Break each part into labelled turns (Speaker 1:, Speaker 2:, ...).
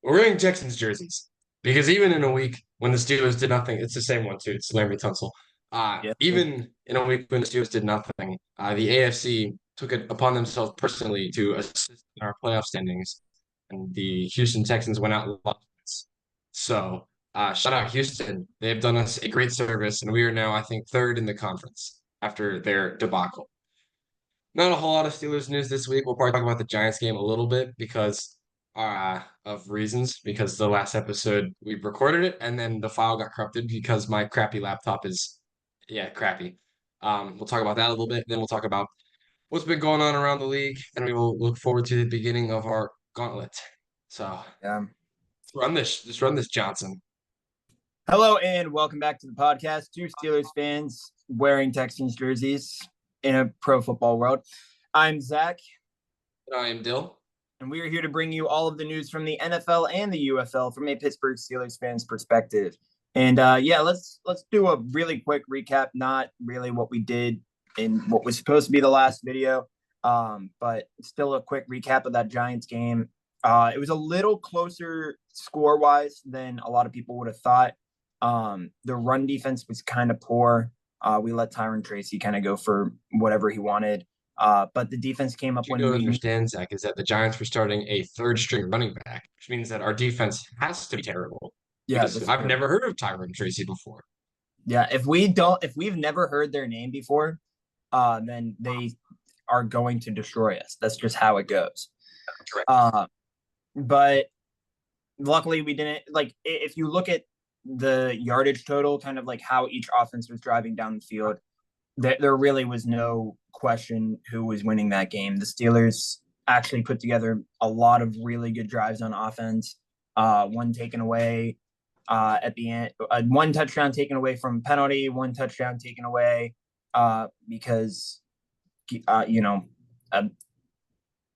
Speaker 1: We're wearing Texans jerseys because even in a week when the Steelers did nothing, it's the same one too. It's Larry Tunsil.
Speaker 2: Yes, sir.
Speaker 1: Even in a week when the Steelers did nothing, the AFC took it upon themselves personally to assist in our playoff standings, and the Houston Texans went out and lost. So, shout out Houston. They have done us a great service, and we are now, I think, third in the conference after their debacle. Not a whole lot of Steelers news this week. We'll probably talk about the Giants game a little bit because of reasons. Because the last episode we recorded it and then the file got corrupted because my crappy laptop is, yeah, crappy. We'll talk about that a little bit. Then we'll talk about what's been going on around the league, and we will look forward to the beginning of our gauntlet. So
Speaker 2: Yeah.
Speaker 1: let's run this. Just run this, Johnson.
Speaker 2: Hello and welcome back to the podcast. Two Steelers fans wearing Texans jerseys in a pro football world. I'm Zach,
Speaker 1: I am Dill.
Speaker 2: and we are here to bring you all of the news from the NFL and the UFL from a Pittsburgh Steelers fan's perspective. And let's do a really quick recap. Not really what we did in what was supposed to be the last video, but still a quick recap of that Giants game. It was a little closer score wise than a lot of people would have thought. The run defense was kind of poor. We let Tyron Tracy kind of go for whatever he wanted. But the defense came up
Speaker 1: What you
Speaker 2: when
Speaker 1: don't
Speaker 2: we need.
Speaker 1: understand, Zach, is that the Giants were starting a third string running back, which means that our defense has to be terrible.
Speaker 2: Yeah,
Speaker 1: Because
Speaker 2: that's
Speaker 1: I've
Speaker 2: true.
Speaker 1: never heard of Tyron Tracy before.
Speaker 2: Yeah, if we've never heard their name before, then they are going to destroy us. That's just how it goes.
Speaker 1: Correct.
Speaker 2: But luckily we didn't. Like, if you look at the yardage total, kind of like how each offense was driving down the field, there really was no question who was winning that game. The Steelers actually put together a lot of really good drives on offense. One taken away at the end, one touchdown taken away from penalty, one touchdown taken away because you know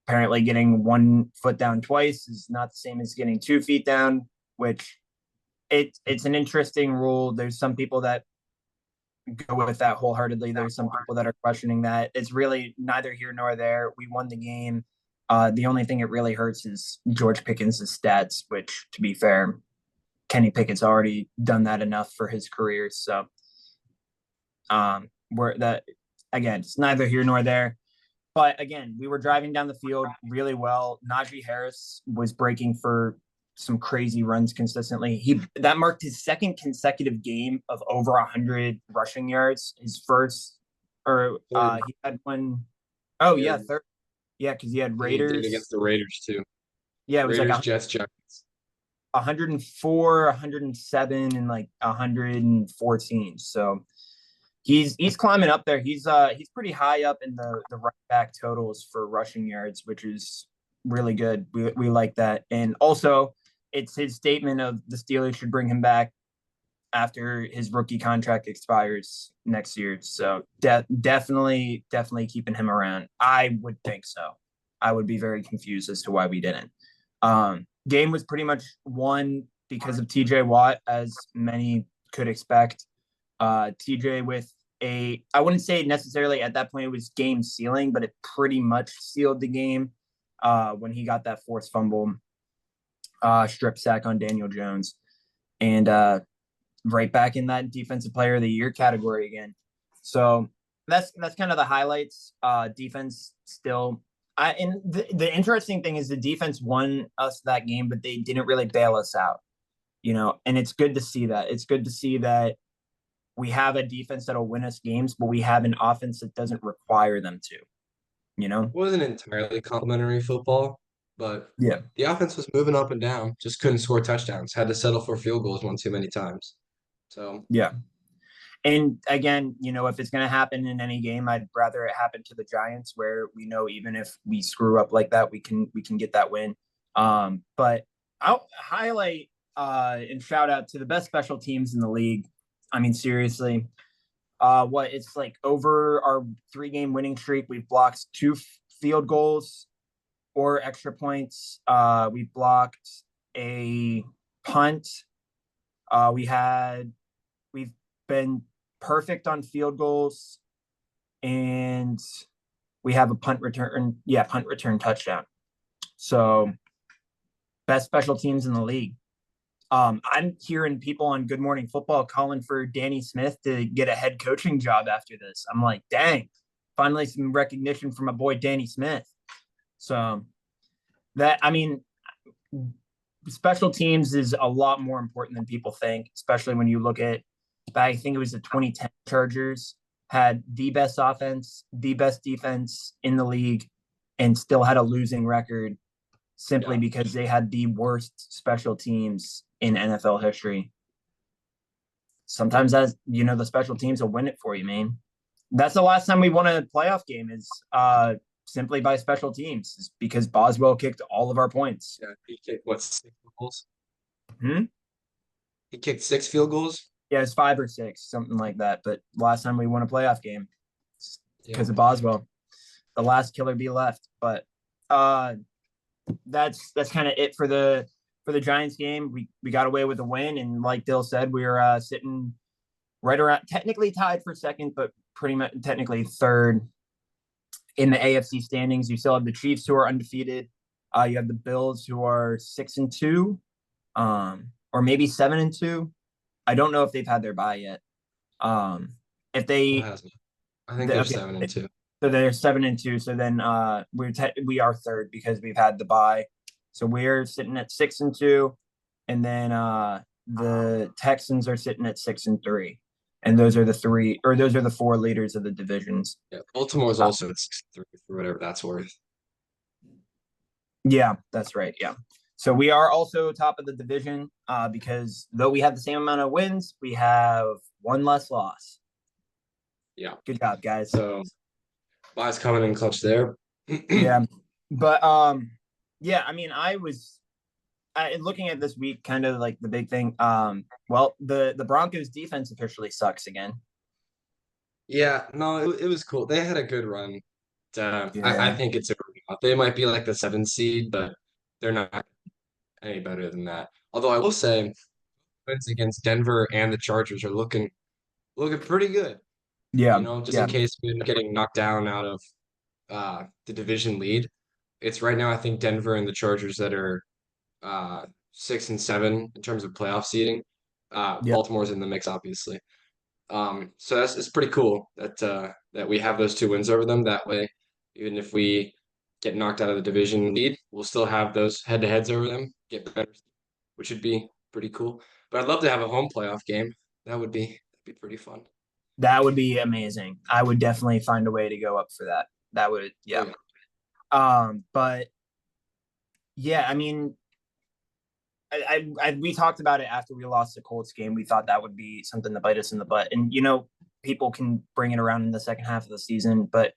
Speaker 2: apparently getting 1 foot down twice is not the same as getting 2 feet down, which it's an interesting rule. There's some people that go with that wholeheartedly. There's some people that are questioning that. It's really neither here nor there. We won the game. The only thing it really hurts is George Pickens' stats, which, to be fair, Kenny Pickett's already done that enough for his career. So, we're that again. It's neither here nor there. But again, we were driving down the field really well. Najee Harris was breaking for some crazy runs consistently. He that marked his second consecutive game of over 100 rushing yards. His first, or
Speaker 1: Third,
Speaker 2: he had one. Oh yeah,
Speaker 1: third.
Speaker 2: third. Yeah, because he had
Speaker 1: And he did it
Speaker 2: Raiders.
Speaker 1: against the Raiders too.
Speaker 2: Yeah, it was like
Speaker 1: Raiders, Jets, Giants.
Speaker 2: 104, 107, and like 114. So he's climbing up there. He's pretty high up in the right back totals for rushing yards, which is really good. We like that. And also it's his statement of the Steelers should bring him back after his rookie contract expires next year. So definitely keeping him around. I would think so. I would be very confused as to why we didn't. Game was pretty much won because of TJ Watt, as many could expect. TJ with I wouldn't say necessarily at that point it was game sealing, but it pretty much sealed the game when he got that forced fumble strip sack on Daniel Jones. And right back in that defensive player of the year category again. So that's kind of the highlights. Defense still. And the interesting thing is the defense won us that game, but they didn't really bail us out, and it's good to see that. It's good to see that we have a defense that'll win us games, but we have an offense that doesn't require them to,
Speaker 1: It wasn't entirely complimentary football, but
Speaker 2: Yeah.
Speaker 1: the offense was moving up and down, just couldn't score touchdowns. Had to settle for field goals one too many times. So
Speaker 2: Yeah. And again, if it's going to happen in any game, I'd rather it happen to the Giants, where we know even if we screw up like that, we can get that win. But I'll highlight and shout out to the best special teams in the league. I mean, seriously, it's like over our 3-game winning streak, we've blocked 2 field goals or extra points. We blocked a punt. We've been perfect on field goals, and we have a punt return touchdown. So best special teams in the league. I'm hearing people on Good Morning Football calling for Danny Smith to get a head coaching job after this. I'm like, dang, finally some recognition from my boy Danny Smith. So that, I mean, special teams is a lot more important than people think, especially when you look at, I think it was the 2010 Chargers had the best offense, the best defense in the league, and still had a losing record simply
Speaker 1: Yeah.
Speaker 2: because they had the worst special teams in NFL history. Sometimes that's, the special teams will win it for you, man. That's the last time we won a playoff game is simply by special teams, is because Boswell kicked all of our points.
Speaker 1: Yeah, he kicked what, 6 field goals?
Speaker 2: Hmm?
Speaker 1: He kicked 6 field goals.
Speaker 2: Yeah, it's 5 or 6, something like that. But last time we won a playoff game because
Speaker 1: Yeah.
Speaker 2: of Boswell, the last killer bee left. But that's kind of it for the Giants game. We got away with a win, and like Dill said, we were sitting right around, technically tied for second, but pretty much technically third in the AFC standings. You still have the Chiefs, who are undefeated. You have the Bills, who are 6-2, or maybe 7-2. I don't know if they've had their bye yet. If
Speaker 1: Who
Speaker 2: they,
Speaker 1: hasn't? I think they're
Speaker 2: okay,
Speaker 1: 7-2.
Speaker 2: so they're 7-2. So then we are third because we've had the bye. So we're sitting at 6-2, and then the Texans are sitting at 6-3, and those are the four leaders of the divisions.
Speaker 1: Yeah, Baltimore's also at 6-3 for whatever that's worth.
Speaker 2: Yeah, that's right. Yeah. So we are also top of the division because though we have the same amount of wins, we have one less loss.
Speaker 1: Yeah.
Speaker 2: Good job, guys.
Speaker 1: So Bye's coming in clutch there.
Speaker 2: Yeah. But yeah, I mean, looking at this week, kind of like the big thing. Well, the Broncos defense officially sucks again.
Speaker 1: Yeah, no, it was cool. They had a good run. I
Speaker 2: Yeah.
Speaker 1: think it's a they might be like the 7th seed, but they're not any better than that. Although I will say, wins against Denver and the Chargers are looking pretty good.
Speaker 2: Yeah.
Speaker 1: Just in
Speaker 2: Yeah.
Speaker 1: case we end up getting knocked down out of the division lead. It's right now, I think Denver and the Chargers that are 6 and 7 in terms of playoff seeding.
Speaker 2: Yeah.
Speaker 1: Baltimore's in the mix, obviously. So it's pretty cool that we have those 2 wins over them. That way, even if we get knocked out of the division lead, we'll still have those head-to-heads over them, get better, which would be pretty cool. But I'd love to have a home playoff game. That'd be pretty fun.
Speaker 2: That would be amazing. I would definitely find a way to go up for that. That would,
Speaker 1: Oh
Speaker 2: yeah.
Speaker 1: yeah.
Speaker 2: But yeah, I mean, we talked about it after we lost the Colts game. We thought that would be something to bite us in the butt, and people can bring it around in the second half of the season. But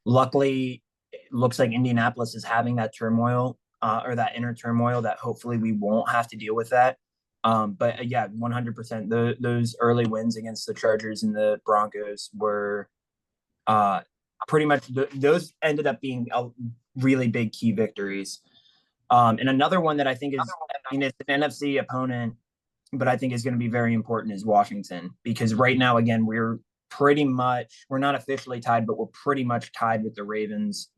Speaker 2: luckily, it looks like Indianapolis is having that turmoil or that inner turmoil that hopefully we won't have to deal with that. But yeah, 100%. Those early wins against the Chargers and the Broncos were pretty much those ended up being really big key victories. And another one that I think is, I mean, it's an NFC opponent, but I think is going to be very important is Washington, because right now, again, we're not officially tied, but we're pretty much tied with the Ravens,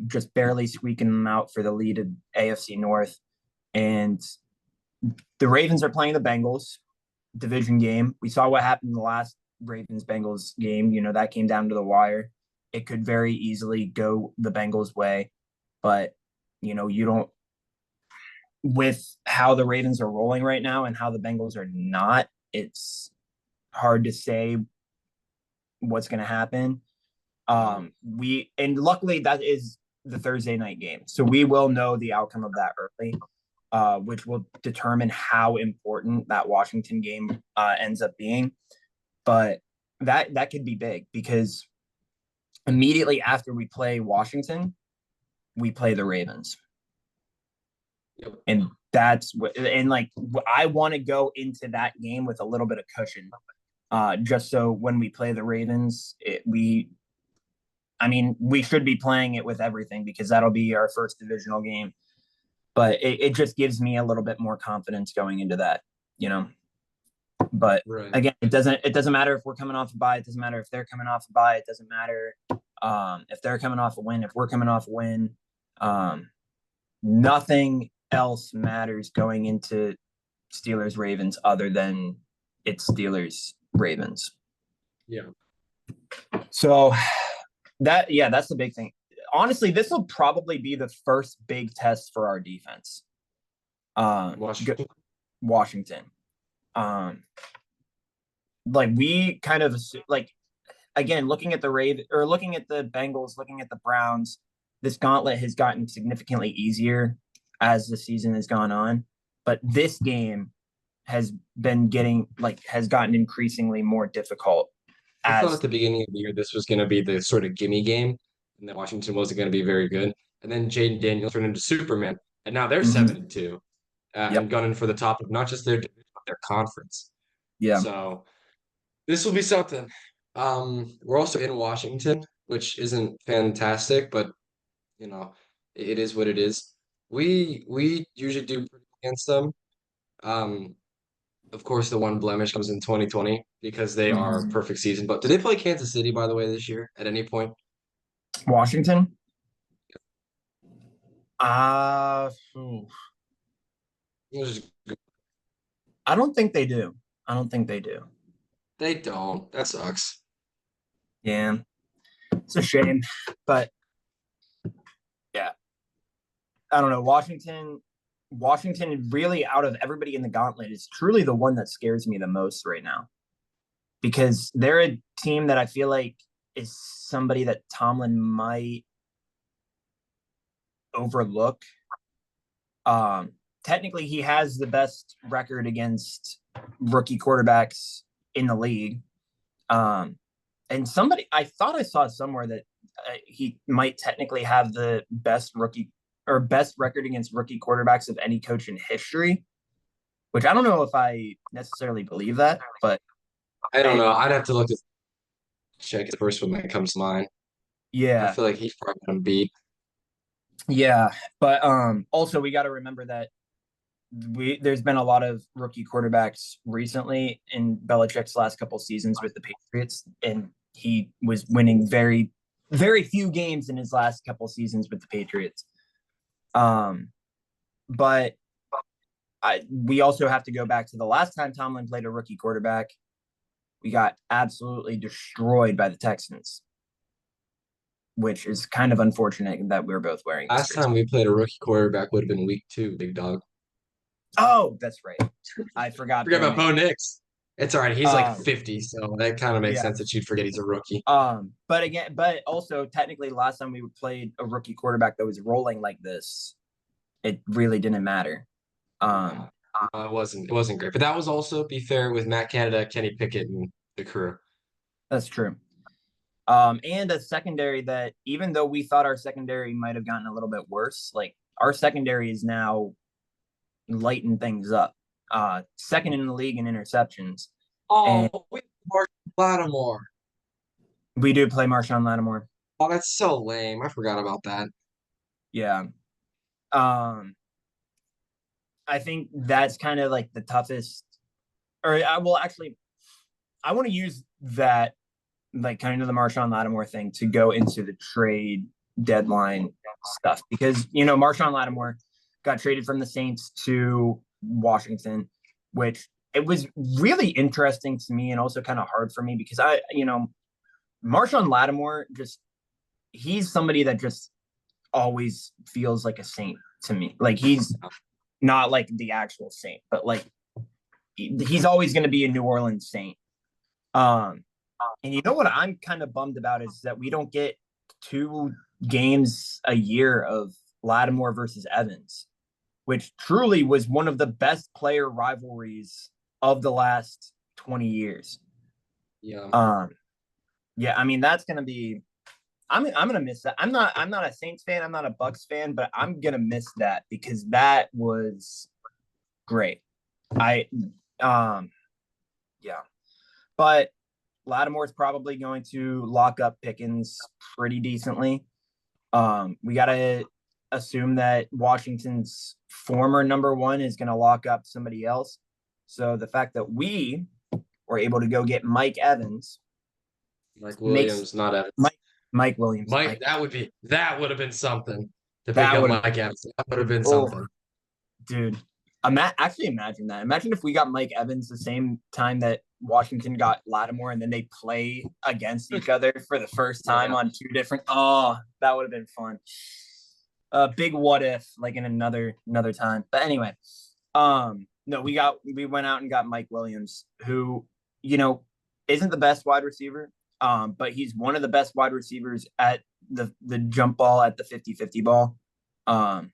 Speaker 2: just barely squeaking them out for the lead of AFC North. And the Ravens are playing the Bengals division game. We saw what happened in the last Ravens Bengals game. That came down to the wire. It could very easily go the Bengals' way, but you don't, with how the Ravens are rolling right now and how the Bengals are not, it's hard to say what's going to happen. And luckily that is the Thursday night game, so we will know the outcome of that early, which will determine how important that Washington game ends up being. But that could be big, because immediately after we play Washington, we play the Ravens.
Speaker 1: Yep.
Speaker 2: And that's what, and like, I want to go into that game with a little bit of cushion, just so when we play the Ravens, we should be playing it with everything, because that'll be our first divisional game. But it just gives me a little bit more confidence going into that. But
Speaker 1: Right.
Speaker 2: again, it doesn't matter if we're coming off a bye. It doesn't matter if they're coming off a bye. It doesn't matter if they're coming off a win, if we're coming off a win. Nothing else matters going into Steelers Ravens other than it's Steelers Ravens.
Speaker 1: Yeah.
Speaker 2: So that's the big thing. Honestly, this will probably be the first big test for our defense.
Speaker 1: Washington.
Speaker 2: Washington. Like we kind of like again looking at the looking at the Bengals, looking at the Browns, this gauntlet has gotten significantly easier as the season has gone on. But this game has gotten increasingly more difficult.
Speaker 1: I thought at the beginning of the year this was going to be the sort of gimme game, and that Washington wasn't going to be very good. And then Jaden Daniels turned into Superman, and now they're 7-2, and
Speaker 2: Yep.
Speaker 1: gunning for the top of not just their division but their conference.
Speaker 2: Yeah.
Speaker 1: So this will be something. We're also in Washington, which isn't fantastic, but you know, it is what it is. We usually do pretty well against them. Um, of course, the one blemish comes in 2020 because they are a perfect season. But did they play Kansas City, by the way, this year at any point?
Speaker 2: Washington.
Speaker 1: It was just-
Speaker 2: I don't think they do. I don't think they do.
Speaker 1: They don't. That sucks.
Speaker 2: Yeah. It's a shame. But yeah. I don't know. Washington really out of everybody in the gauntlet is truly the one that scares me the most right now. Because they're a team that I feel like is somebody that Tomlin might overlook. Technically he has the best record against rookie quarterbacks in the league. And I thought I saw somewhere that he might technically have the best record against rookie quarterbacks of any coach in history, which I don't know if I necessarily believe that, but
Speaker 1: I don't know. I'd have to check the first one that comes to mind. I
Speaker 2: yeah.
Speaker 1: feel like he's probably gonna beat.
Speaker 2: Yeah, but also we got to remember that there's been a lot of rookie quarterbacks recently in Belichick's last couple seasons with the Patriots, and he was winning very, very few games in his last couple seasons with the Patriots. But we also have to go back to the last time Tomlin played a rookie quarterback. We got absolutely destroyed by the Texans, which is kind of unfortunate that we're both wearing this
Speaker 1: Last
Speaker 2: jersey.
Speaker 1: time we played a rookie quarterback would have been week 2, big dog.
Speaker 2: Oh, that's right. I forgot.
Speaker 1: Forget about Bo Nix. It's all right. He's like 50, so that kind of makes
Speaker 2: yeah.
Speaker 1: sense that you'd forget he's a rookie.
Speaker 2: But also technically last time we played a rookie quarterback that was rolling like this, it really didn't matter.
Speaker 1: It wasn't great. But that was also, be fair, with Matt Canada, Kenny Pickett, and the crew.
Speaker 2: That's true. And a secondary that even though we thought our secondary might have gotten a little bit worse, like our secondary is now lighten things up. Second in the league in interceptions.
Speaker 1: Oh, we Marshon Lattimore.
Speaker 2: We do play Marshawn Lattimore.
Speaker 1: Oh, that's so lame. I forgot about that.
Speaker 2: Yeah. I think that's kind of like the toughest. I want to use that, like kind of the Marshawn Lattimore thing to go into the trade deadline stuff because Marshawn Lattimore got traded from the Saints to Washington, which it was really interesting to me and also kind of hard for me because Marshawn Lattimore he's somebody that just always feels like a saint to me. Like he's not like the actual saint, but like he's always going to be a New Orleans Saint. And you know what I'm kind of bummed about is that we don't get 2 games a year of Lattimore versus Evans, which truly was one of the best player rivalries of the last 20 years.
Speaker 1: Yeah.
Speaker 2: Yeah, I mean that's going to be I'm going to miss that. I'm not a Saints fan, I'm not a Bucks fan, but I'm going to miss that because that was great. Yeah. But Lattimore's probably going to lock up Pickens pretty decently. We got to assume that Washington's former number 1 is going to lock up somebody else. So the fact that we were able to go get Mike Evans,
Speaker 1: Mike Williams, not Evans.
Speaker 2: Mike Williams.
Speaker 1: That would have been something to pick up Mike Evans. That would have been something.
Speaker 2: dude. Actually, imagine that. Imagine if we got Mike Evans the same time that Washington got Lattimore, and then they play against each other for the first time
Speaker 1: Yeah.
Speaker 2: on two different. Oh, that would have been fun. Big what if, like in another time. But anyway, no, we went out and got Mike Williams, who you know isn't the best wide receiver, but he's one of the best wide receivers at the jump ball at the 50-50 ball. Um,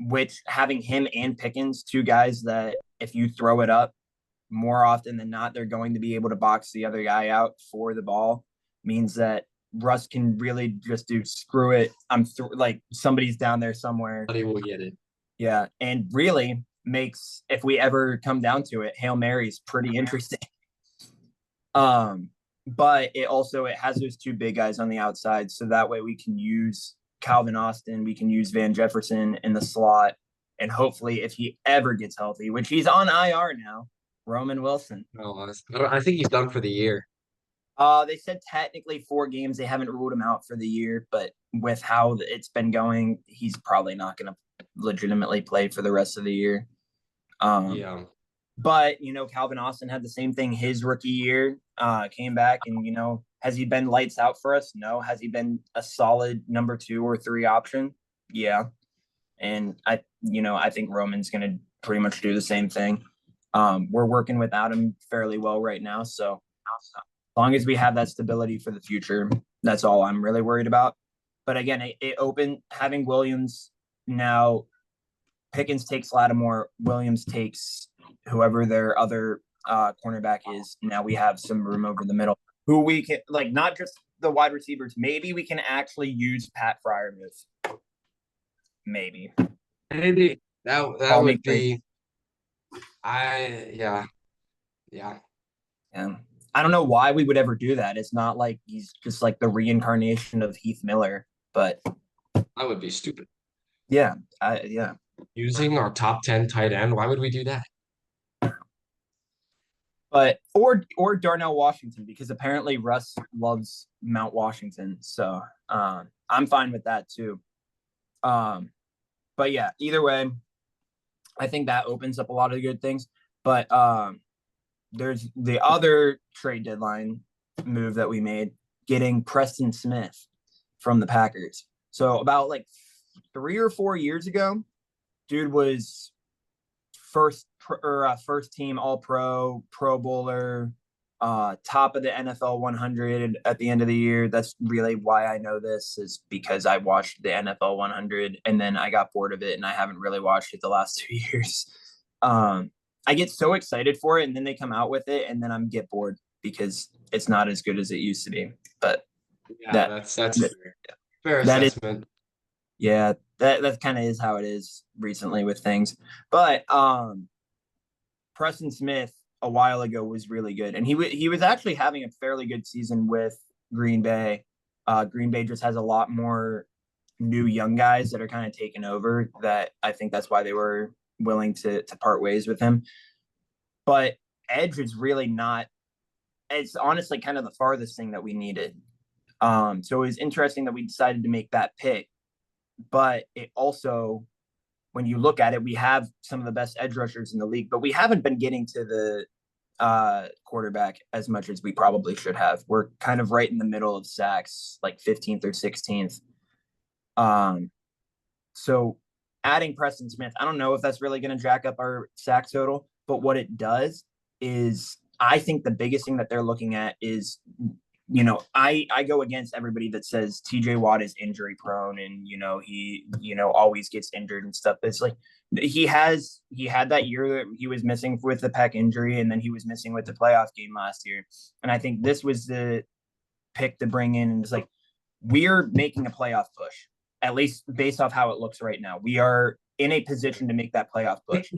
Speaker 2: which having him and Pickens, two guys that if you throw it up more often than not, they're going to be able to box the other guy out for the ball, means that Russ can really just do screw it. Like somebody's down there somewhere.
Speaker 1: Somebody will get it.
Speaker 2: Yeah. And really makes, if we ever come down to it, Hail Mary's pretty interesting. But it has those two big guys on the outside. So that way we can use Calvin Austin, we can use Van Jefferson in the slot. And hopefully, if he ever gets healthy, which he's on IR now, Roman Wilson.
Speaker 1: No, I think he's done for the year.
Speaker 2: They said technically 4 games. They haven't ruled him out for the year, but with how it's been going, he's probably not going to legitimately play for the rest of the year.
Speaker 1: Yeah.
Speaker 2: But Calvin Austin had the same thing his rookie year. Came back and has he been lights out for us? No. Has he been a solid number 2 or 3 option? Yeah. And I think Roman's going to pretty much do the same thing. We're working without him fairly well right now, so as long as we have that stability for the future, that's all I'm really worried about. But again, it opened having Williams now. Pickens takes Lattimore, Williams takes whoever their other cornerback is. Now we have some room over the middle. Who we can not just the wide receivers. Maybe we can actually use Pat Freiermuth. Maybe
Speaker 1: that would be. Yeah.
Speaker 2: I don't know why we would ever do that. It's not like he's just like the reincarnation of Heath Miller, but
Speaker 1: that would be stupid.
Speaker 2: Yeah.
Speaker 1: Using our top 10 tight end, why would we do that?
Speaker 2: But or Darnell Washington, because apparently Russ loves Mount Washington, so I'm fine with that too. But yeah, either way, I think that opens up a lot of good things. But there's the other trade deadline move that we made, getting Preston Smith from the Packers. So about 3 or 4 years ago, dude was first team All-Pro, Pro Bowler, top of the NFL 100 at the end of the year. That's really why I know this, is because I watched the NFL 100 and then I got bored of it and I haven't really watched it the last 2 years. I get so excited for it and then they come out with it and then I'm get bored because it's not as good as it used to be. But
Speaker 1: yeah, that's fair assessment.
Speaker 2: That kind of is how it is recently with things. But Preston Smith a while ago was really good, and he was actually having a fairly good season with Green Bay. Green Bay just has a lot more new young guys that are kind of taking over. That I think that's why they were willing to part ways with him. But edge is really not. It's honestly kind of the farthest thing that we needed. So it was interesting that we decided to make that pick. But it also, when you look at it, we have some of the best edge rushers in the league, but we haven't been getting to the quarterback as much as we probably should have. We're kind of right in the middle of sacks, like 15th or 16th. So adding Preston Smith, I don't know if that's really going to jack up our sack total, but what it does is I think the biggest thing that they're looking at is, I go against everybody that says TJ Watt is injury prone and, he, always gets injured and stuff. It's like he had that year that he was missing with the pec injury and then he was missing with the playoff game last year. And I think this was the pick to bring in. And it's like, we're making a playoff push, at least based off how it looks right now. We are in a position to make that playoff push.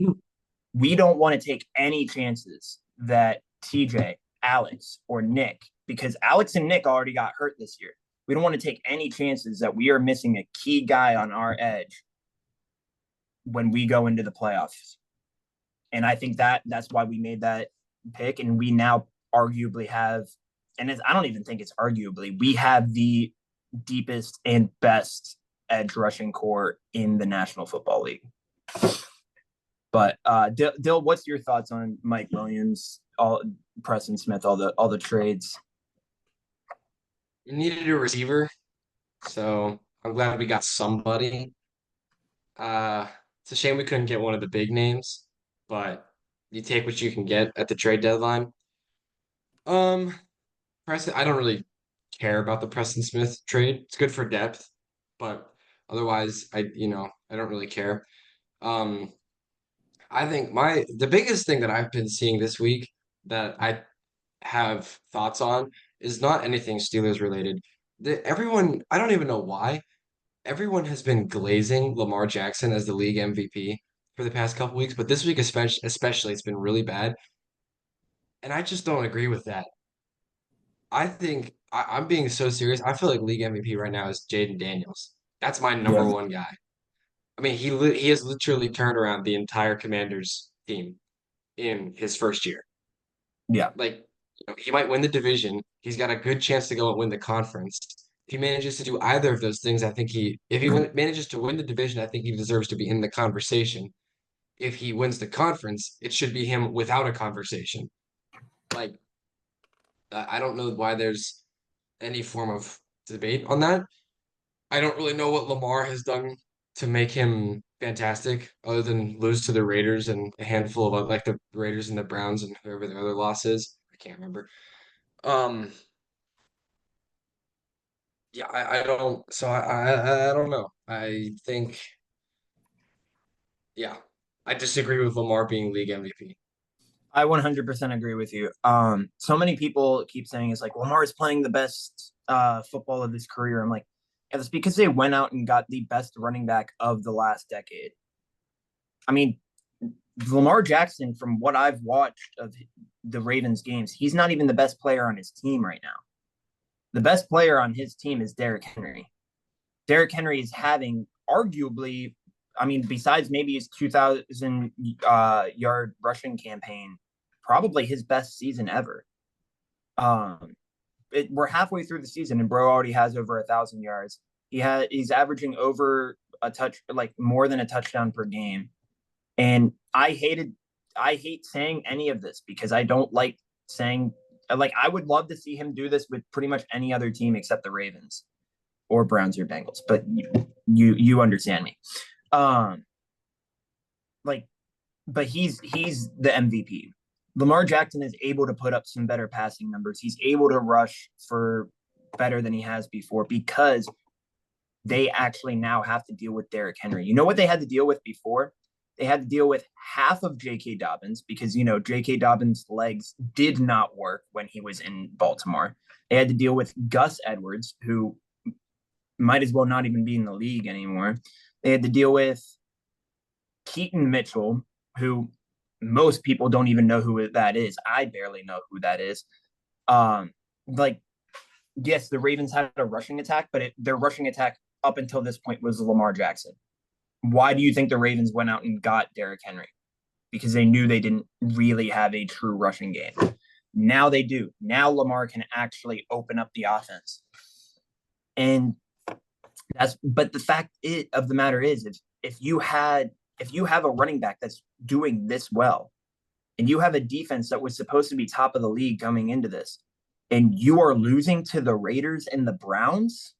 Speaker 2: We don't want to take any chances that TJ, Alex, or Nick, because Alex and Nick already got hurt this year. We don't want to take any chances that we are missing a key guy on our edge when we go into the playoffs. And I think that's why we made that pick. And we now arguably have, and I don't even think it's arguably, we have the deepest and best edge rushing core in the National Football League. But Dill, what's your thoughts on Mike Williams, all Preston Smith, all the trades?
Speaker 1: We needed a receiver, so I'm glad we got somebody. It's a shame we couldn't get one of the big names, but you take what you can get at the trade deadline. Um, Preston, I don't really care about the Preston Smith trade. It's good for depth, but otherwise, I don't really care. Um, I think the biggest thing that I've been seeing this week that I have thoughts on is not anything Steelers related. Everyone, I don't even know why, everyone has been glazing Lamar Jackson as the league MVP for the past couple weeks, but this week especially it's been really bad, and I just don't agree with that. I think I'm being so serious. I feel like league MVP right now is Jaden Daniels. That's my number
Speaker 2: Yeah,
Speaker 1: one guy. I mean, he has literally turned around the entire Commanders team in his first year.
Speaker 2: yeah,
Speaker 1: Like, he might win the division. He's got a good chance to go and win the conference. If he manages to do either of those things, if he manages to win the division, I think he deserves to be in the conversation. If he wins the conference, it should be him without a conversation. Like, I don't know why there's any form of debate on that. I don't really know what Lamar has done to make him fantastic, other than lose to the Raiders and a handful of like the Raiders and the Browns and whoever the other loss is. I can't remember. Um, yeah, I don't. So I don't know. I think yeah, I disagree with Lamar being league MVP.
Speaker 2: I 100% agree with you. So many people keep saying it's like Lamar's playing the best football of his career. I'm like, yeah, that's because they went out and got the best running back of the last decade. I mean, Lamar Jackson, from what I've watched of the Ravens games, he's not even the best player on his team right now. The best player on his team is Derrick Henry. Derrick Henry is having arguably, I mean, besides maybe his 2,000 yard rushing campaign, probably his best season ever. Um, we're halfway through the season and bro already has over 1,000 yards. He's averaging over a touch, like more than a touchdown per game. And I hate saying any of this because I don't like saying, like, I would love to see him do this with pretty much any other team except the Ravens or Browns or Bengals, but you understand me. Um, like, but he's the MVP. Lamar Jackson is able to put up some better passing numbers. He's able to rush for better than he has before because they actually now have to deal with Derrick Henry. You know what they had to deal with before? They had to deal with half of J.K. Dobbins because, J.K. Dobbins' legs did not work when he was in Baltimore. They had to deal with Gus Edwards, who might as well not even be in the league anymore. They had to deal with Keaton Mitchell, who most people don't even know who that is. I barely know who that is. Like, yes, the Ravens had a rushing attack, but their rushing attack up until this point was Lamar Jackson. Why do you think the Ravens went out and got Derrick Henry? Because they knew they didn't really have a true rushing game. Now they do. Now Lamar can actually open up the offense. And but the fact of the matter is, if you have a running back that's doing this well, and you have a defense that was supposed to be top of the league coming into this, and you are losing to the Raiders and the Browns,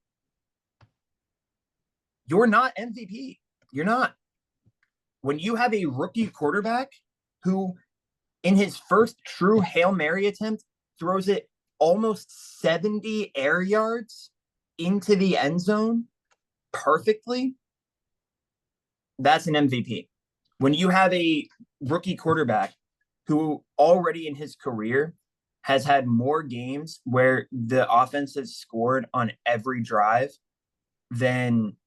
Speaker 2: you're not MVP. You're not. When you have a rookie quarterback who, in his first true Hail Mary attempt, throws it almost 70 air yards into the end zone perfectly, that's an MVP. When you have a rookie quarterback who already in his career has had more games where the offense has scored on every drive than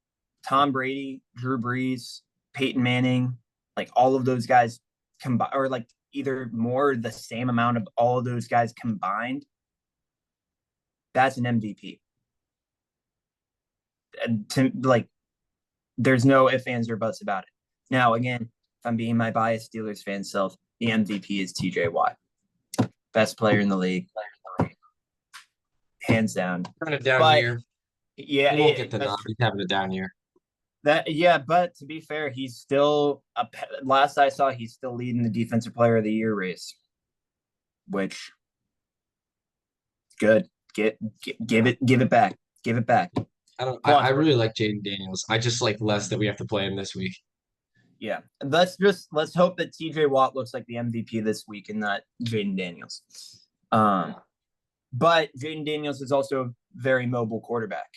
Speaker 2: Tom Brady, Drew Brees, Peyton Manning, like all of those guys combined, or like either more or the same amount of all of those guys combined, that's an MVP. And there's no ifs, ands, or buts about it. Now, again, if I'm being my biased Steelers fan self, the MVP is TJ Watt, best player in the league, hands down.
Speaker 1: Having a down
Speaker 2: But
Speaker 1: year.
Speaker 2: yeah,
Speaker 1: He won't get the nod. He's having a down year.
Speaker 2: But to be fair, he's still last I saw, he's still leading the defensive player of the year race, which good. Give it back. Give it back.
Speaker 1: I don't. I
Speaker 2: Plus,
Speaker 1: really like Jaden Daniels. I just like less that we have to play him this week.
Speaker 2: yeah. Let's hope that TJ Watt looks like the MVP this week and not Jaden Daniels. But Jaden Daniels is also a very mobile quarterback.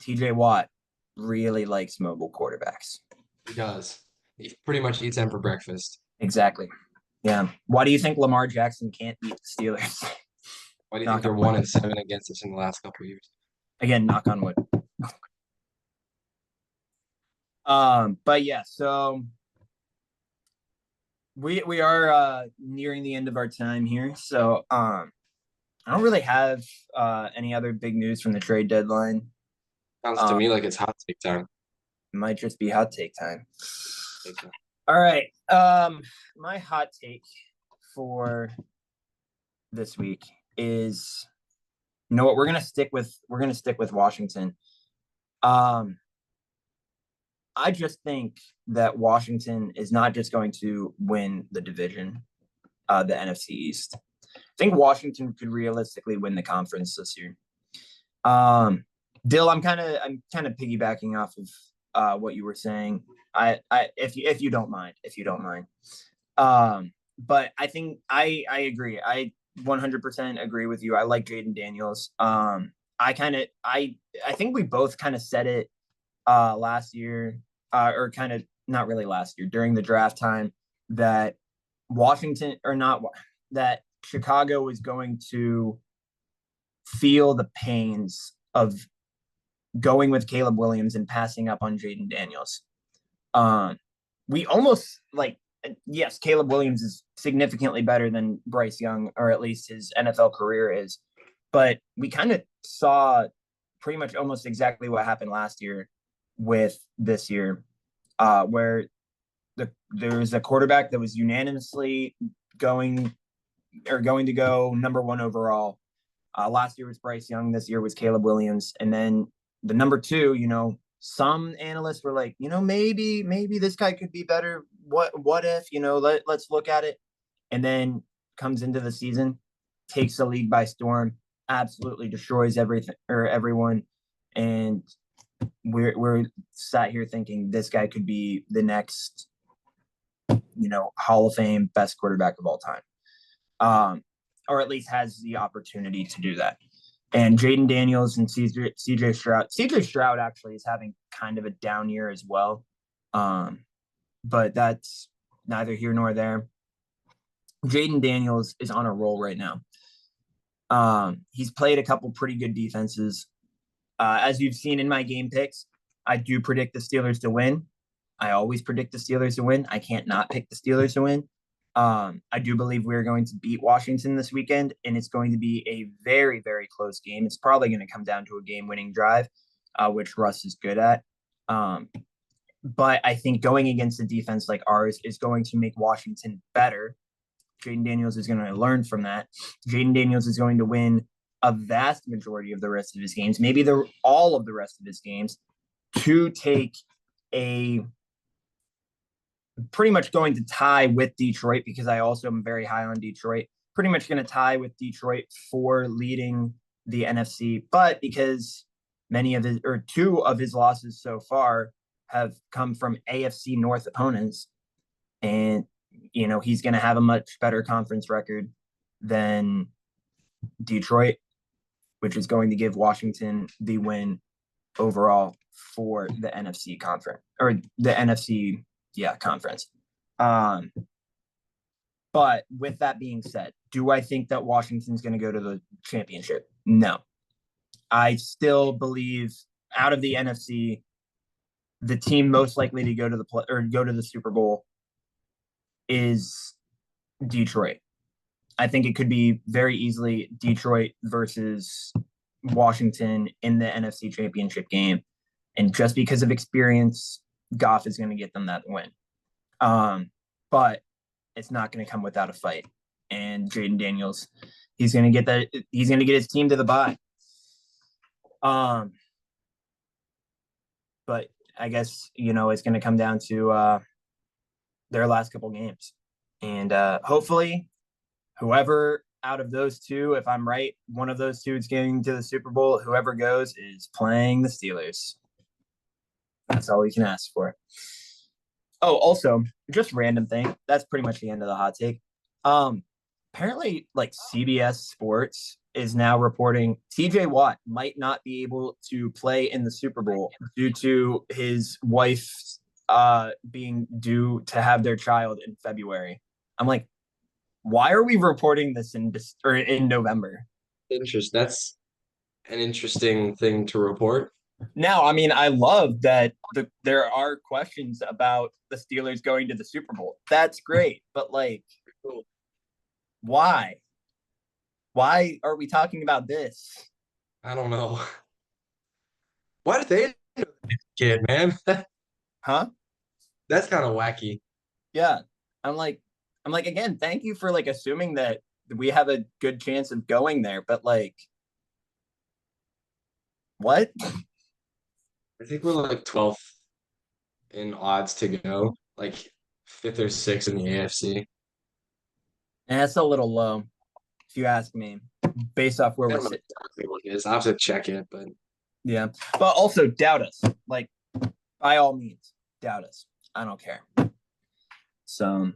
Speaker 2: TJ Watt really likes mobile quarterbacks.
Speaker 1: He does. He pretty much eats them for breakfast.
Speaker 2: Exactly. Yeah. Why do you think Lamar Jackson can't beat the Steelers?
Speaker 1: Why do you think
Speaker 2: Knock
Speaker 1: they're
Speaker 2: on wood.
Speaker 1: 1-7 against us in the last couple of years?
Speaker 2: Again, knock on wood. But yeah, so we are nearing the end of our time here. So I don't really have any other big news from the trade deadline.
Speaker 1: Sounds to me like it's hot take time.
Speaker 2: It might just be hot take time.
Speaker 1: Take time.
Speaker 2: All right. My hot take for this week is, you know what, we're gonna stick with Washington. I just think that Washington is not just going to win the division, the NFC East. I think Washington could realistically win the conference this year. Dill, I'm kind of piggybacking off of what you were saying. If you don't mind. But I think I agree. I 100% agree with you. I like Jaden Daniels. I think we both kind of said it last year, or kind of not really last year, during the draft time, that that Chicago was going to feel the pains of going with Caleb Williams and passing up on Jaden Daniels. We almost yes, Caleb Williams is significantly better than Bryce Young, or at least his NFL career is, but we kind of saw pretty much almost exactly what happened last year with this year, where there was a quarterback that was unanimously going to go number one overall. Last year was Bryce Young. This year was Caleb Williams. And then the number two, some analysts were like, maybe this guy could be better. What if, let's look at it. And then comes into the season, takes the league by storm, absolutely destroys everyone. And we're sat here thinking this guy could be the next, Hall of Fame best quarterback of all time. Or at least has the opportunity to do that. And Jaden Daniels and CJ Stroud. CJ Stroud actually is having kind of a down year as well. But that's neither here nor there. Jaden Daniels is on a roll right now. He's played a couple pretty good defenses. As you've seen in my game picks, I do predict the Steelers to win. I always predict the Steelers to win. I can't not pick the Steelers to win. I do believe we're going to beat Washington this weekend, and it's going to be a very, very close game. It's probably going to come down to a game-winning drive, which Russ is good at. But I think going against a defense like ours is going to make Washington better. Jaden Daniels is going to learn from that. Jaden Daniels is going to win a vast majority of the rest of his games, maybe all of the rest of his games, to take pretty much going to tie with Detroit, because I also am very high on Detroit. Pretty much going to tie with Detroit for leading the NFC, but because two of his losses so far have come from AFC North opponents, and he's going to have a much better conference record than Detroit, which is going to give Washington the win overall for the NFC conference, or the NFC conference. But with that being said, do I think that Washington's going to go to the championship? No. I still believe out of the NFC, the team most likely to go to the Super Bowl is Detroit. I think it could be very easily Detroit versus Washington in the NFC Championship game. And just because of experience, Goff is going to get them that win. But it's not going to come without a fight. And Jaden Daniels, he's going to get his team to the bye. But I guess, it's going to come down to their last couple games. And hopefully, whoever out of those two, if I'm right, one of those two is getting to the Super Bowl. Whoever goes is playing the Steelers. That's all we can ask for. Oh, also, just random thing. That's pretty much the end of the hot take. Apparently, like CBS Sports is now reporting TJ Watt might not be able to play in the Super Bowl due to his wife being due to have their child in February. I'm like, why are we reporting this in November?
Speaker 1: That's an interesting thing to report.
Speaker 2: Now, I mean, I love that there are questions about the Steelers going to the Super Bowl. That's great, but like, why? Why are we talking about this?
Speaker 1: I don't know. Why did they know this kid, man?
Speaker 2: Huh?
Speaker 1: That's kind of wacky.
Speaker 2: Yeah. I'm like, again, thank you for like assuming that we have a good chance of going there, but like, what?
Speaker 1: I think we're like 12th in odds to go, like fifth or sixth in the AFC.
Speaker 2: And that's a little low, if you ask me, based off where
Speaker 1: I
Speaker 2: we're
Speaker 1: don't know
Speaker 2: sitting.
Speaker 1: exactly what it is. I'll have to check it, but
Speaker 2: Yeah. But also doubt us. Like, by all means, doubt us. I don't care. So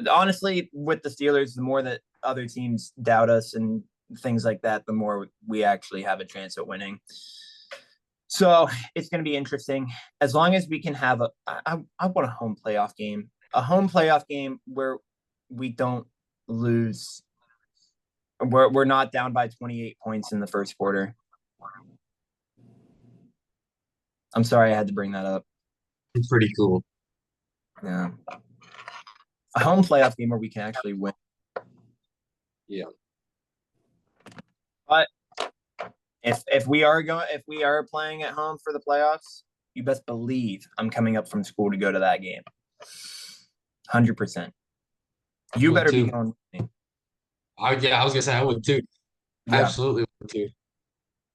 Speaker 2: honestly, with the Steelers, the more that other teams doubt us and things like that, the more we actually have a chance at winning. So it's going to be interesting. As long as we can have I want a home playoff game where we don't lose. We're not down by 28 points in the first quarter. I'm sorry I had to bring that up.
Speaker 1: it's pretty cool.
Speaker 2: Yeah. A home playoff game where we can actually win.
Speaker 1: Yeah.
Speaker 2: But if we are playing at home for the playoffs, you best believe I'm coming up from school to go to that game. 100%.
Speaker 1: I
Speaker 2: You
Speaker 1: would
Speaker 2: better be
Speaker 1: too.
Speaker 2: going with me.
Speaker 1: Yeah, I was gonna say I would too.
Speaker 2: Yeah.
Speaker 1: Absolutely would too.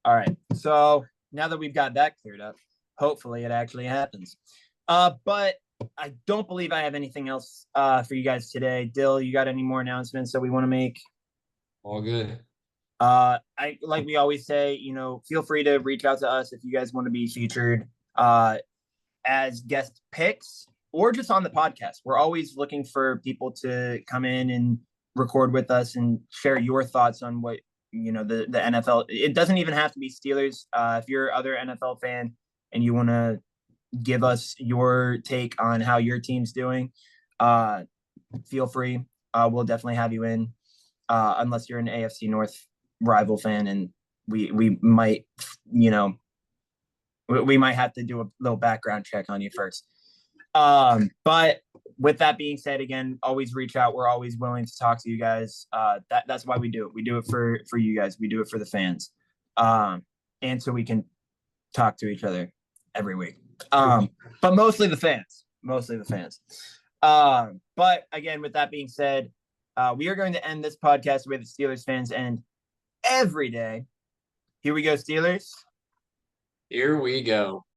Speaker 2: All right. So now that we've got that cleared up, hopefully it actually happens. But I don't believe I have anything else for you guys today. Dill, you got any more announcements that we want to make?
Speaker 1: All good.
Speaker 2: I like we always say, feel free to reach out to us if you guys want to be featured as guest picks or just on the podcast. We're always looking for people to come in and record with us and share your thoughts on what the NFL. It doesn't even have to be Steelers. If you're other NFL fan and you want to give us your take on how your team's doing, feel free. We'll definitely have you in, unless you're an AFC North rival fan, and we might, we might have to do a little background check on you first. But with that being said, again, always reach out. We're always willing to talk to you guys. That's why we do it. We do it for you guys. We do it for the fans. And so we can talk to each other every week. But mostly the fans. But again, with that being said, we are going to end this podcast with the Steelers fans end every day. Here we go, Steelers.
Speaker 1: Here we go.